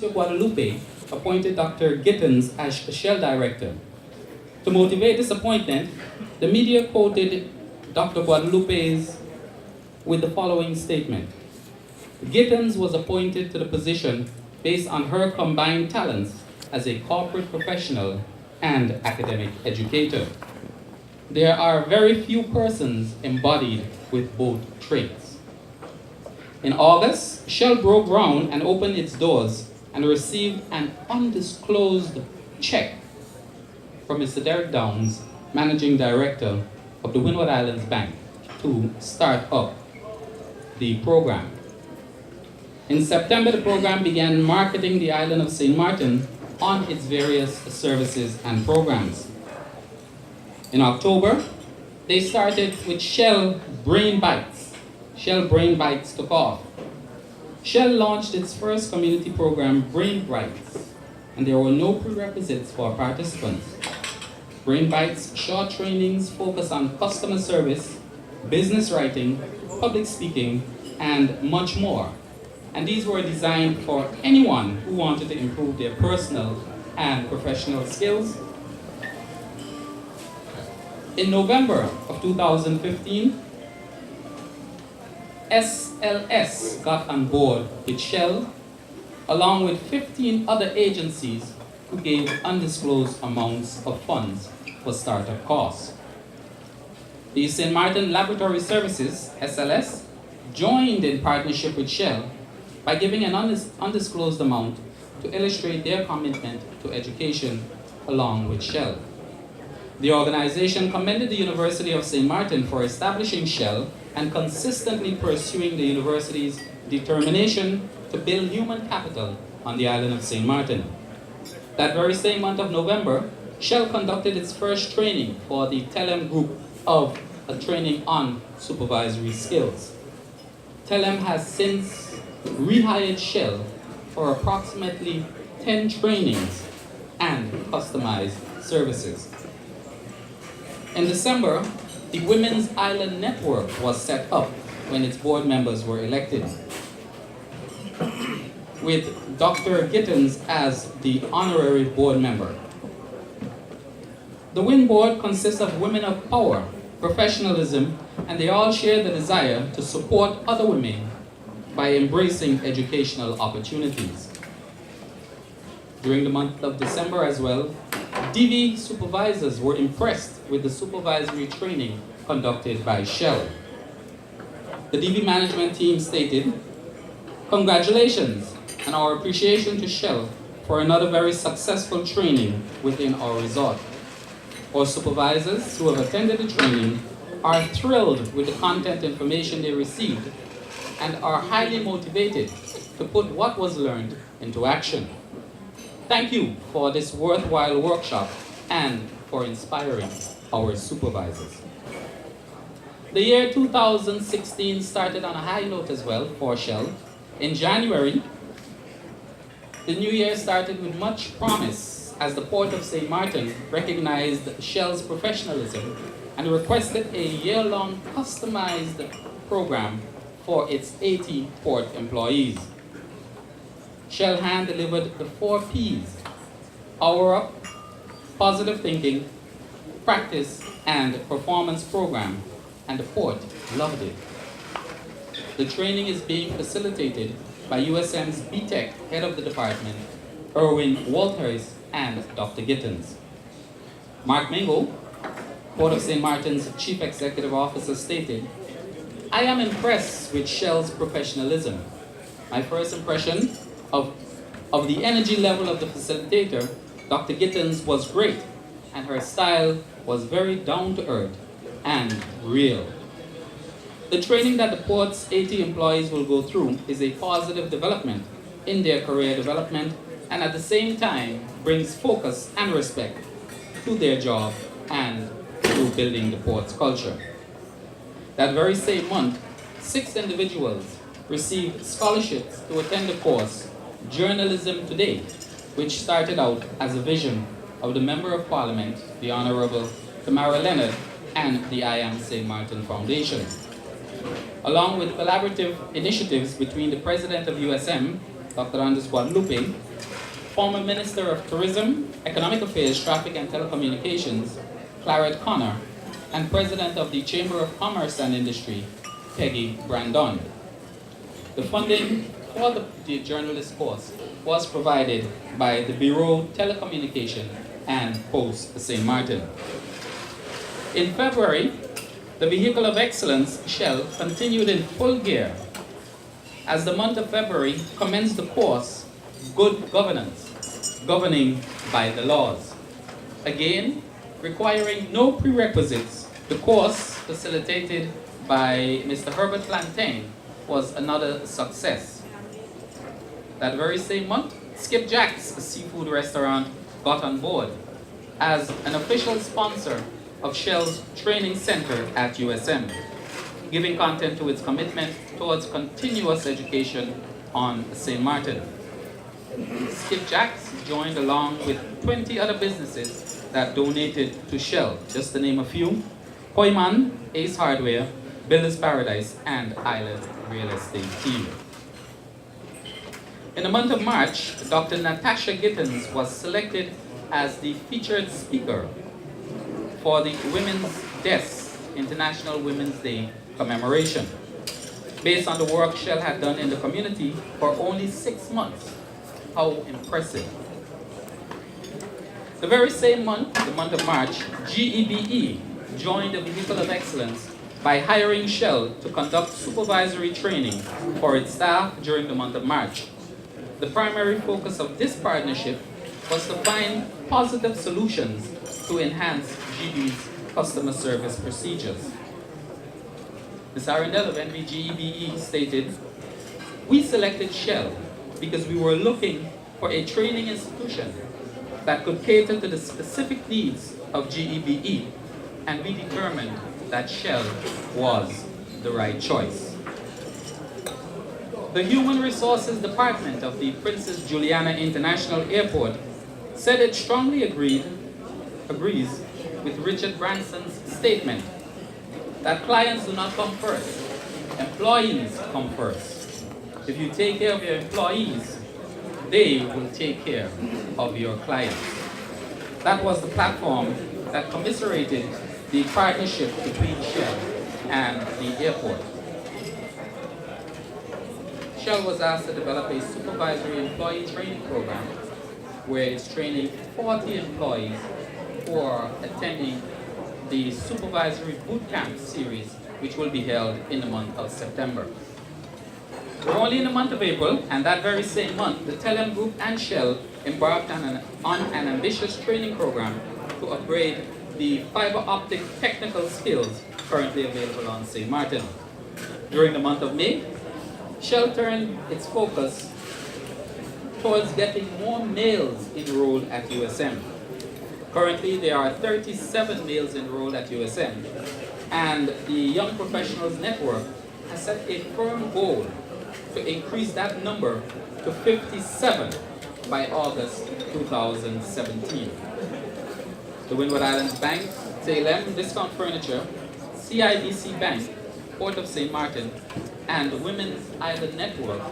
Guadalupe appointed Dr. Gittins as Shell Director. To motivate this appointment, the media quoted Dr. Guadalupe's with the following statement. Gittins was appointed to the position based on her combined talents as a corporate professional and academic educator. There are very few persons embodied with both traits. In August, Shell broke ground and opened its doors and received an undisclosed check from Mr. Derek Downs, Managing Director of the Windward Islands Bank, to start up the program. In September, the program began marketing the island of St. Maarten on its various services and programs. In October, they started with Shell Brain Bites. Shell Brain Bites took off. Shell launched its first community program, Brain Bites, and there were no prerequisites for participants. Brain Bites short trainings focus on customer service, business writing, public speaking, and much more. And these were designed for anyone who wanted to improve their personal and professional skills. In November of 2015, SCELL'S got on board with Shell, along with 15 other agencies who gave undisclosed amounts of funds for startup costs. The St. Maarten Laboratory Services, SCELL'S, joined in partnership with Shell by giving an undisclosed amount to illustrate their commitment to education along with Shell. The organization commended the University of St. Maarten for establishing Shell and consistently pursuing the university's determination to build human capital on the island of St. Maarten. That very same month of November, Shell conducted its first training for the TELEM group of a training on supervisory skills. TELEM has since rehired Shell for approximately 10 trainings and customized services. In December, the Women's Island Network was set up when its board members were elected, with Dr. Gittins as the honorary board member. The WIN board consists of women of power, professionalism, and they all share the desire to support other women by embracing educational opportunities. During the month of December as well, DV supervisors were impressed with the supervisory training conducted by Shell. The DV management team stated, "Congratulations and our appreciation to Shell for another very successful training within our resort. Our supervisors who have attended the training are thrilled with the content information they received and are highly motivated to put what was learned into action. Thank you for this worthwhile workshop and for inspiring our supervisors." The year 2016 started on a high note as well for Shell. In January, the new year started with much promise as the Port of St. Maarten recognized Shell's professionalism and requested a year-long customized program for its 80 port employees. Shell hand-delivered the 4 P's: Power Up, Positive Thinking, Practice, and Performance program, and the port loved it. The training is being facilitated by USM's BTech head of the department, Erwin Walters, and Dr. Gittins. Mark Mingo, Port of St. Maarten's Chief Executive Officer, stated, "I am impressed with Shell's professionalism. My first impression of the energy level of the facilitator, Dr. Gittins, was great, and her style was very down-to-earth and real. The training that the port's 80 employees will go through is a positive development in their career development and at the same time brings focus and respect to their job and to building the port's culture." That very same month, 6 individuals received scholarships to attend the course Journalism Today, which started out as a vision of the Member of Parliament, the Honorable Tamara Leonard, and the I Am St. Maarten Foundation. Along with collaborative initiatives between the President of USM Dr. Anders Guadalupe, former Minister of Tourism, Economic Affairs, Traffic and Telecommunications, Claret Connor, and President of the Chamber of Commerce and Industry, Peggy Brandon. The funding for the journalist course was provided by the Bureau Telecommunication and Post St. Martin. In February, the Vehicle of Excellence, Shell, continued in full gear as the month of February commenced the course, Good Governance, Governing by the Laws. Again, requiring no prerequisites, the course facilitated by Mr. Herbert Plantain was another success. That very same month, Skipjack's seafood restaurant got on board as an official sponsor of Shell's training center at USM, giving content to its commitment towards continuous education on St. Martin. Skipjack's joined along with 20 other businesses that donated to Shell, just to name a few: Koyman, Ace Hardware, Builders Paradise, and Island Real Estate Team. In the month of March, Dr. Natasha Gittins was selected as the featured speaker for the Women's Desk International Women's Day commemoration, based on the work Shell had done in the community for only 6 months. How impressive. The very same month, the month of March, GEBE joined the Vehicle of Excellence by hiring Shell to conduct supervisory training for its staff during the month of March. The primary focus of this partnership was to find positive solutions to enhance GB's customer service procedures. Ms. Arundel of NVGEBE stated, "We selected Shell because we were looking for a training institution that could cater to the specific needs of GEBE, and we determined that Shell was the right choice." The Human Resources Department of the Princess Juliana International Airport said it strongly agrees with Richard Branson's statement that clients do not come first, employees come first. If you take care of your employees, they will take care of your clients. That was the platform that commiserated the partnership between Shell and the airport. Shell was asked to develop a supervisory employee training program where it's training 40 employees who are attending the supervisory bootcamp series, which will be held in the month of September. We're only in the month of April, and that very same month, the Telem Group and Shell embarked on an ambitious training program to upgrade the fiber optic technical skills currently available on St. Martin. During the month of May, Shell turned its focus towards getting more males enrolled at USM. Currently, there are 37 males enrolled at USM, and the Young Professionals Network has set a firm goal to increase that number to 57 by August 2017. The Windward Islands Bank, SCELL'S Discount Furniture, CIBC Bank, Port of St. Martin, and the Women's Island Network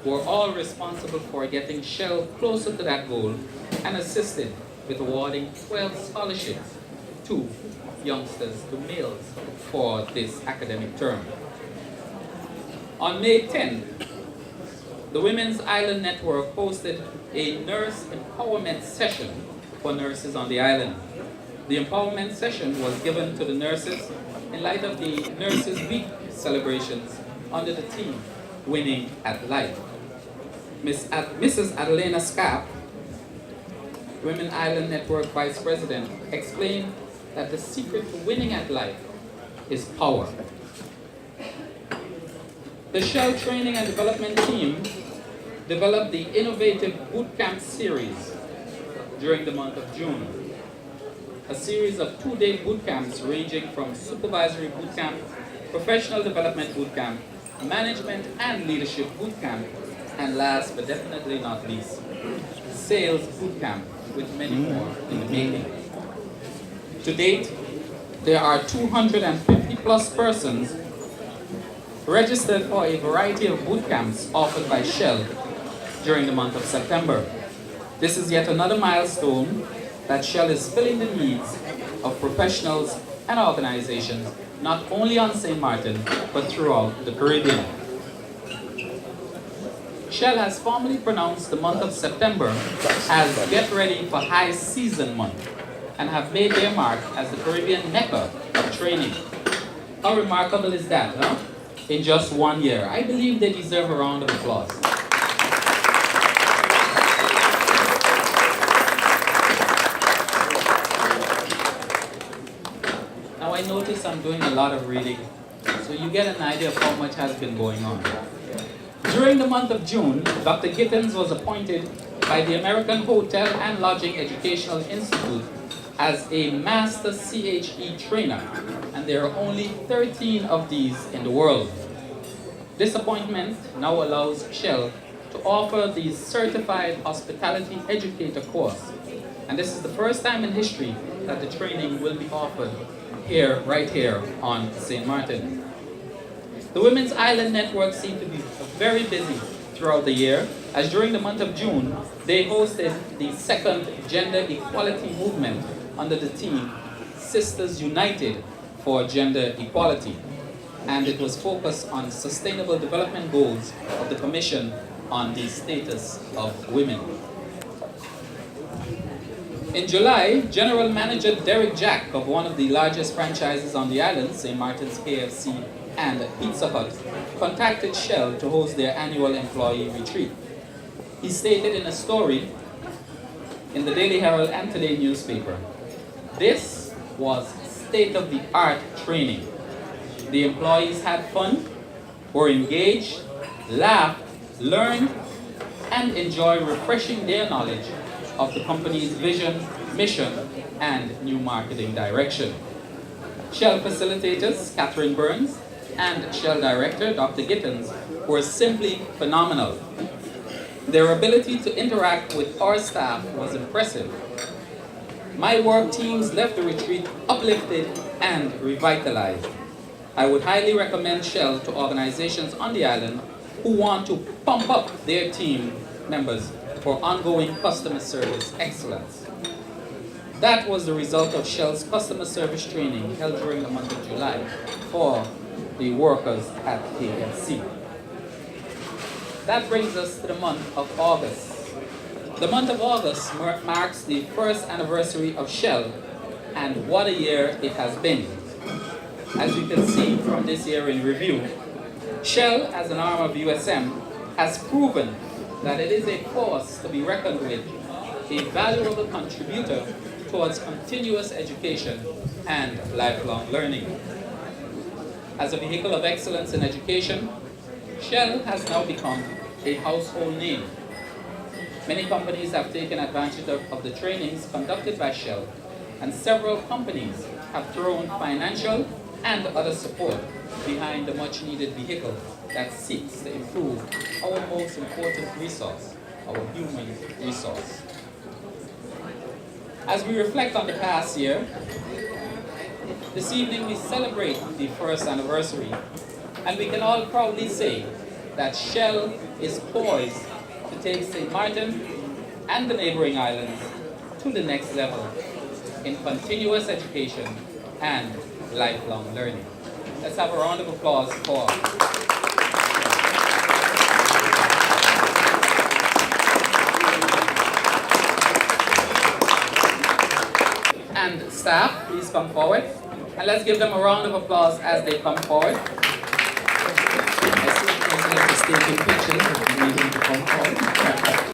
were all responsible for getting Shell closer to that goal and assisted with awarding 12 scholarships to youngsters, to males, for this academic term. On May 10th, the Women's Island Network hosted a nurse empowerment session for nurses on the island. The empowerment session was given to the nurses in light of the Nurses Week celebrations under the theme, Winning at Life. Mrs. Adelena Scapp, Women Island Network Vice President, explained that the secret to winning at life is power. The Shell Training and Development Team developed the innovative bootcamp series during the month of June. A series of 2-day bootcamps ranging from supervisory bootcamp, professional development bootcamp, management and leadership bootcamp, and last but definitely not least, sales bootcamp, with many more in the making. To date, there are 250 plus persons registered for a variety of bootcamps offered by Shell during the month of September. This is yet another milestone that Shell is filling the needs of professionals and organizations, not only on St. Martin, but throughout the Caribbean. Shell has formally pronounced the month of September as Get Ready for High Season Month and have made their mark as the Caribbean Mecca of training. How remarkable is that, huh? In just 1 year. I believe they deserve a round of applause. Now I notice I'm doing a lot of reading, so you get an idea of how much has been going on. During the month of June, Dr. Gittins was appointed by the American Hotel and Lodging Educational Institute as a Master CHE trainer, and there are only 13 of these in the world. This appointment now allows Shell to offer the Certified Hospitality Educator course, and this is the first time in history that the training will be offered here, right here on St. Martin. The Women's Island Network seemed to be very busy throughout the year, as during the month of June, they hosted the second Gender Equality Movement under the theme Sisters United for Gender Equality, and it was focused on sustainable development goals of the Commission on the Status of Women. In July, General Manager Derek Jack of one of the largest franchises on the island, St. Martin's KFC and Pizza Hut, contacted Shell to host their annual employee retreat. He stated in a story in the Daily Herald and Today newspaper, "This was state-of-the-art training. The employees had fun, were engaged, laughed, learned, and enjoyed refreshing their knowledge of the company's vision, mission, and new marketing direction." Shell facilitators Catherine Burns and Shell Director Dr. Gittins were simply phenomenal. Their ability to interact with our staff was impressive. My work teams left the retreat uplifted and revitalized. I would highly recommend Shell to organizations on the island who want to pump up their team members for ongoing customer service excellence. That was the result of Shell's customer service training held during the month of July for the workers at KFC. That brings us to the month of August. The month of August marks the first anniversary of Shell, and what a year it has been. As you can see from this year in review, Shell, as an arm of USM, has proven that it is a force to be reckoned with, a valuable contributor towards continuous education and lifelong learning. As a vehicle of excellence in education, Shell has now become a household name. Many companies have taken advantage of the trainings conducted by Shell, and several companies have thrown financial and other support behind the much-needed vehicle that seeks to improve our most important resource, our human resource. As we reflect on the past year, this evening we celebrate the first anniversary, and we can all proudly say that Shell is poised to take St. Martin and the neighboring islands to the next level in continuous education and lifelong learning. Let's have a round of applause for and staff, please come forward. And let's give them a round of applause as they come forward.